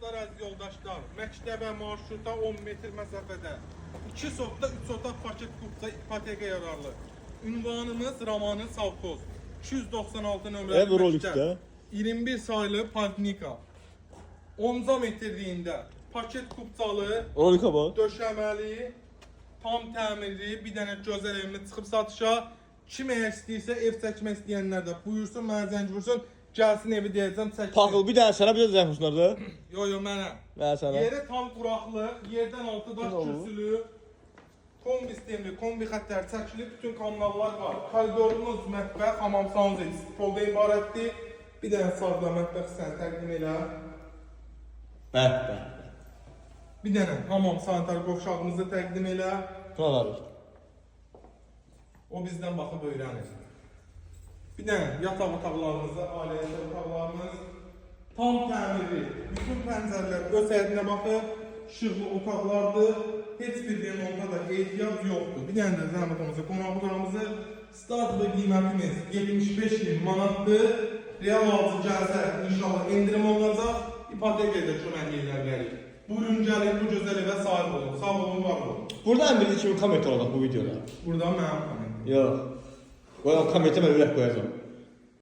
dostlar, əziz yoldaşlar, məktəbə, marşruta 10 metr məsafədə 2 sotda 3 otaq paket kupça ipoteka yararlı. Ünvanımız Ramanı Savkoz. 296 nömrəli məktəb. 21 sayılı Poliklinika. 10 metrliyində paket kupçalı, döşəməli, tam təmirli, bir dənə gözəl evimdə çıxıb satışa. Kim eğer istəyirsə, ev çəkmək istəyənlər də buyursun, mənə zəng vursun, gəlsin evi deyəcəm, çəksin. Paxıl, bir dənə sənə, bir dənə zəng vursunlar da. Yo, mənə. Mənə sənə. Yeri tam quraqlıq, yerdən altı daş kürsülü, kombi sistemli, kombi xətləri çəkili, bütün kanallar var. Koridorunuz, mətbəx, hamamsanız istifolda ibarətdir. Bir dənə sağda mətbəx sən təqdim elə. Bir dənə hamam sanitar qovşağımızı təqdim elə. Buna da ver. O bizdən baxıb öyrənir. Bir dənə yataq otaqlarımızda, ailə yataq otaqlarımız tam təmirli. Bütün pəncərələr öz həyətinə baxıb, işıqlı otaqlardır. Heç bir remonta da ehtiyac yoxdur. Bir dənə də zəhmətimizə, qonaq otağımızı start və qiymətimiz 75.000 manatdır. Real alıcı gəlsə, inşallah endirim olunacaq. İpoteka ilə kömək eləyirik. Buyurun gəlin, bu gözəl evə sahib olun. Sağ olun, var olun. Burada ən birinci kimi komment olacaq bu videoda. Burada mənim kommentim. Yox. Qoyam kommentə mən ürək qoyacağım.